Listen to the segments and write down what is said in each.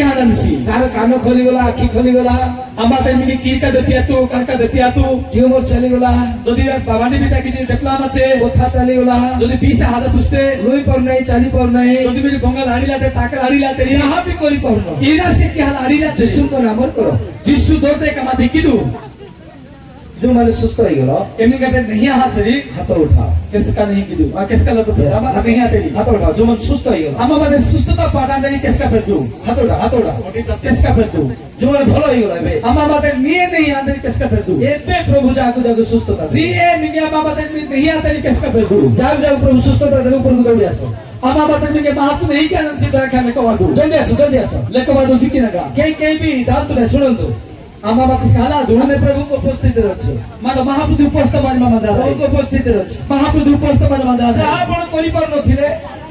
हाँ जानसी तार कान खोली गला आखि खोली गला आमा तेमी के कीका देपिया तू काका देपिया तू जीव मोर चली गला যদি বাবানি বিটা কিছু দেখলাম আছে कोथा चली गला যদি পিছে হাতে তুসতে लुई पर नहीं चली पर नहीं যদি বিজি গঙ্গা হাড়িলাতে টাকা হাড়িলাতে जहां भी कोरी पर न इना से কি হাল হাড়িলাতে जिसु को नाम करो जिसु दोते कमा दिकिदु जो माने सुस्त हो गलो एमनी कहते नहीं हाथ सरी हाथ उठाओ किसका नहीं किदु आ किसका लतो आमा नहीं आते हाथ उठाओ जो मन सुस्त हो गलो आमा माने सुस्तता पाटा नहीं किसका फेदु हाथ उठाओ किसका फेदु जो माने भलो हो गलो बे आमा माते निये नहीं आते किसका फेदु एबे प्रभु जाको जाको सुस्तता निये निया आमा माते नहीं आते किसका फेदु जाग जाग प्रभु सुस्तता दे ऊपर को दौड़ी आसो आमा माते निये महात्मा नहीं क्या सीधा खाने को वादु जल्दी आसो लेको वादु सिकिना का के भी जानतो नहीं सुनंतो आमा माते साला ଆମେ ପ୍ରଭୁଙ୍କ ଉପସ୍ଥିତିରେ ଅଛୁ ମାନେ ମହାପ୍ରଭୁ ଉପସ୍ଥିତ ମାନେ ମାମା ଯା ପ୍ରଭୁଙ୍କ ଉପସ୍ଥିତିରେ ଅଛୁ ମହାପ୍ରଭୁ ଉପସ୍ଥିତ ମାନେ ମାମା ଯା ଯାହା ଆପଣ କରିପାରୁନଥିଲେ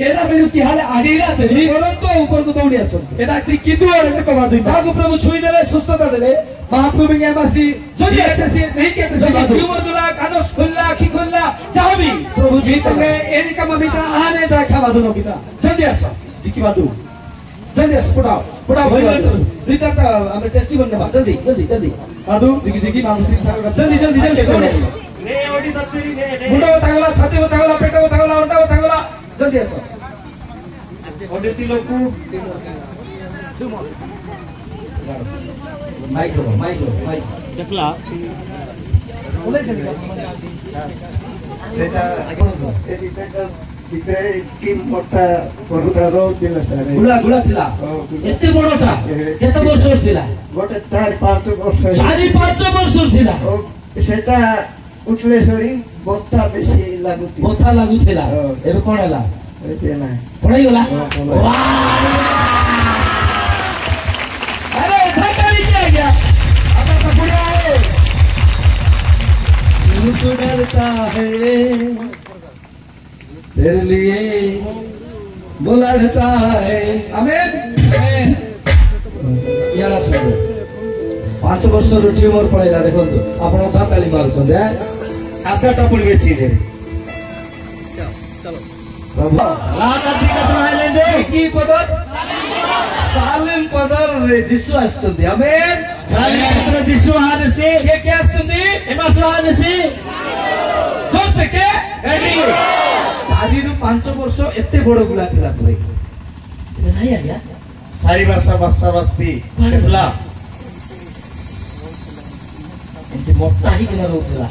ଏରା ବେଲୁ କି ହାଲେ ଆଡିଲା ତେଲି ତୁରନ୍ତ ଉପରକୁ ଦୌଡ଼ି ଆସନ୍ତୁ ଏଟା କିଦୁ ଅଳେ କବା ଦୁଇ ତାହାକୁ ପ୍ରଭୁ ଛୁଇଁ ଦେଲେ ସୁସ୍ଥତା ଦେଲେ ମହାପ୍ରଭୁ କେ ବାସି ଯଦି ସେ नहीं कहते से जीव दुला कान खोलला आखि खोलला ଯାହା ବି प्रभु जी तंगे एनी कमा मिटा आने देखा बादु नो पिता ଜଲ୍ଦି ଆସ जिकी बादु जल्दी आस पुटाओ दुई चारटा हमें टेस्टिमोनी नेबा जल्दी बादु जिकी मामुती सारा जल्दी दौड़ी आस নে ওডি তত্তরি নে নে मुंड बतागला छाती बतागला पेट बतागला ओंटा बतागला जल्दी आस ওডি তিলকু माइक দেখলা সেটা गुड़ा थिला एते बड़टा केते वर्ष थिला গোটে 4-5 বছর 4-5 वर्ष थिला সেটা উঠলে সরি বত্তা বেশি লাগুতি बोथा लागु थिला एबे कोन हला এতে না पढ़ाई होला पढ़ाई। वाह अरे सरकारी क्या गया अब तो बुढ़ा है मुझको डरता है तेरे लिए बुलाता है आमेन याला सुनो 5 वर्ष रो ट्यूमर पळैला देखंतु आपण ताताली मारुछन हे आधा टपुल बेची दे प्रभु লাগাতি কথা হইলেন যে की पदर सालिम पदर रे जिसु आछन्ती आमेन সালি পুত্র যিশু হাদেসে के आछन्ती এমাসু হাদেসে जोर से के এডি 4 रु 5 वर्ष एते बड़ गुला थिला परे नहीं आ गया সারি ভাষা ভাষাবাস্তি দেখলা एते मोटा ही किना रोथिला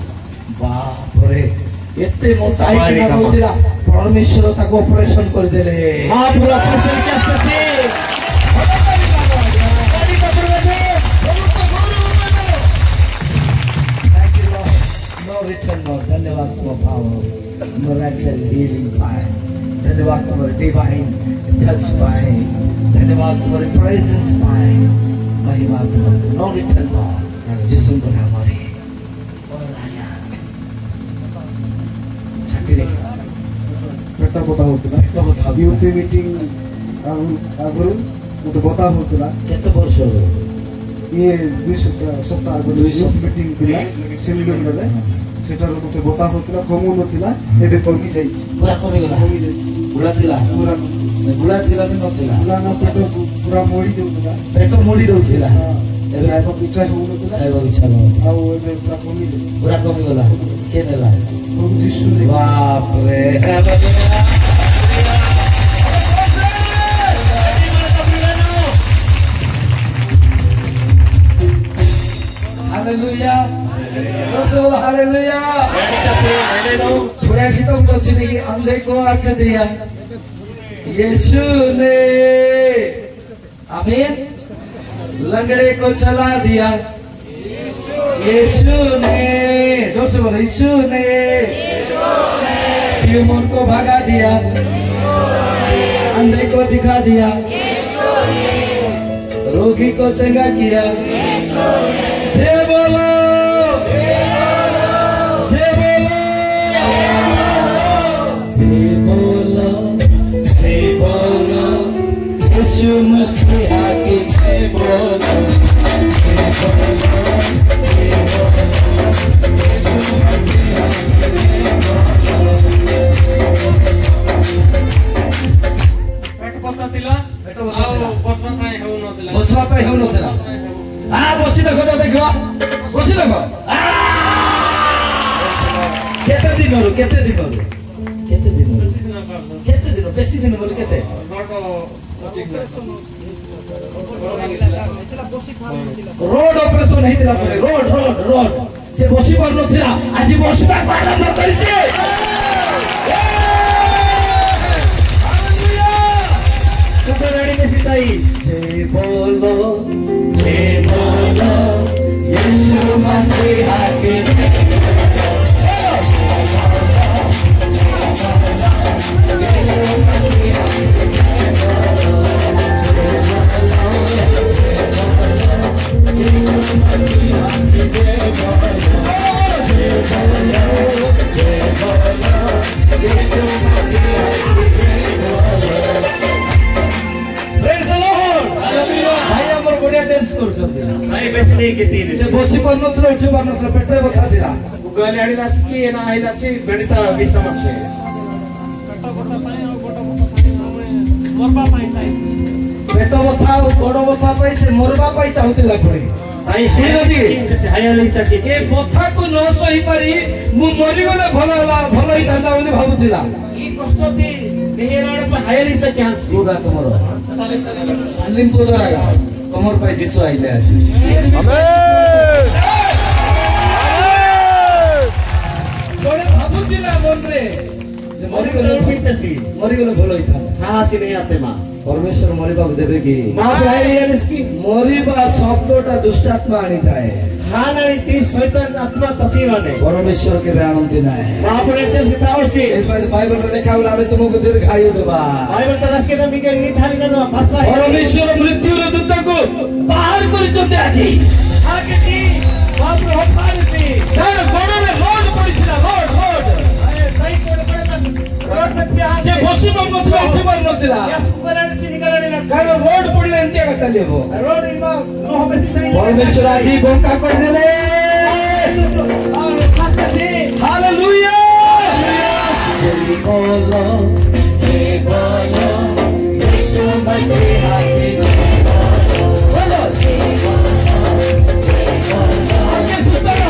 बाप रे एते मोटा ही किना रोथिला परमेश्वर ताको ऑपरेशन कर देले মহাপুর অপারেশন কে আসছে Thank you, Lord. No return, Lord. धन्यवाद for power, miracle, healing fire. धन्यवाद for divine touch fire. धन्यवाद for presence fire. महिमा no return, Lord. जिसु को नाम रे. छाती रे. पेट बता होतला पेट बता यूथ मीटिंग आगुरु मते बता होतला केते वर्ष हो ये 2 सप्ताह आगुरु यूथ मीटिंग पिला सेमिनार रे सेटार मते बता होतला कमु नथिला एबे कमी जाईछि पूरा कमी गला कमी जाईछि गुला थिला पूरा गुला थिला न नथिला गुला न पेट पूरा मोड़ी देउतला पेट मोड़ी दउथिला एबे आइबो इच्छा होउनथला खाइबो इच्छा न आउ एबे पूरा पूरा कमी कमी गला के देला प्रभु यीशु रे बाप रे हालेलुया रसूल हालेलुया पूरा गीतों को सुने कि अंधे को आंख दिया यीशु ने आमीन लंगड़े को चला दिया यीशु ने जोर से बोलो यीशु ने ट्यूमर को भगा दिया अंधे को दिखा दिया रोगी को चंगा किया जय बोलो जय बोलो जय बोलो यीशु मसीह की जय बोलो जय बोलो पेट पता तिला पेट आओ बसमा नाही होऊ नदिला ବସିବା ପାଇଁ ହେଉନଥିଲା। ବସି ଦେଖ ତ ଦେଖିବ, ବସି ଦେଖ। କେତେ ଦିନରୁ ବେଶୀ ଦିନ ବୋଲି କେତେ? ରୋଡ ଅପରେସନ ହେଇଥିଲା ପରେ ରୋଡ ସେ ବସି ପାରୁନଥିଲା, ଆଜି ବସିବାକୁ ଆରମ୍ଭ କରିছে। बोलो यीशु मसीह के से बसी पारुनथला उठी पारुनथला पेटे बथा दिला गले आडिला कि ना आइला छि बेडिता विषम छे पेट बथा और गोड़ बथा पाई से मरबा पाई चाहुतिला पड़ी आई सुनदी हायाली चकी ए बथा को न सही पारी मु मरि गले भलो ही दांदा बोली भाबुतिला ई कष्टती नेहेराडे पे हायाली चकी आंसी पूरा तमरो सालिम पोदरा कमर पाई जीसु आइले आसी गोड़े भाबुतिला मन रे जे मरि गले भलो ही था हां छि नहीं आते मां परमेश्वर मरिबा देबे की मां हायाली की मरिबा शब्दटा दुष्टात्मा आनी थाए हां नानी ती शैतान आत्मा चची माने परमेश्वर के आनंद ना है मां पड़े छे सितावसी बाइबल में लिखा हुआ है तुमको दीर्घायु देबा बाइबल तलाश के तो मिके निठाली ना भाषा है परमेश्वर मृत्यु रे दूत को बाहर कर चते आजी आगे की बाप रे होत मारती सर गोड़ में रोड पड़िछला रोड अरे सही कोड पड़े त रोड में क्या जे बसी नथला उठी पार नथला यस कुगलाने छि निकलाने लग सर रोड पड़ले एंते का चलेबो रोड इमा नो बेसी सही परमेश्वर आजी बंका कर देले और खास से हालेलुया जय बोलो यीशु मसीह के बोलो आगे सुस्ताना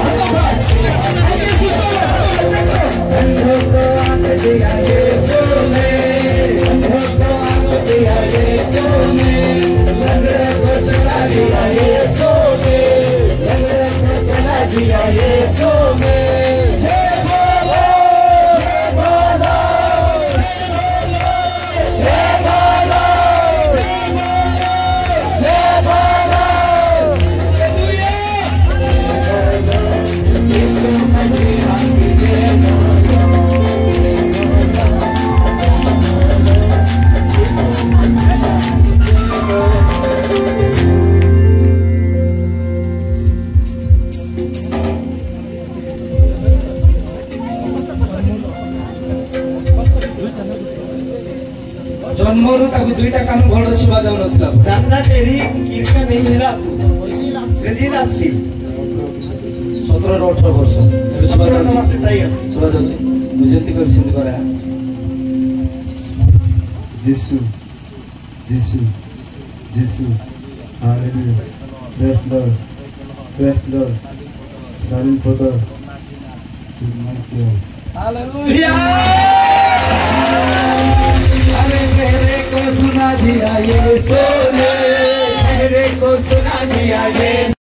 आगे सुस्ताना अंधों को आंख दिया यीशु ने अंधों को आंख दिया यीशु ने लंगड़े को चला दिया यीशु ने लंगड़े को चला दिया यीशु ने जय बोलो जन्मरू ताकू दुईटा कान भल सुबा जाउ नथिला जानना तेरी कीर्तन नहीं हिला तू गजीला सी 17 ରୁ 18 वर्ष सुबा जाउ नमस्ते ताई आसी सुबा जाउ बुझेंती कर सिंध करा यीशु यीशु यीशु हालेलुया प्रेज लॉर्ड सालिम पोदर हालेलुया तेरे को सुना दिया यीशु ने तेरे को सुना दिया यीशु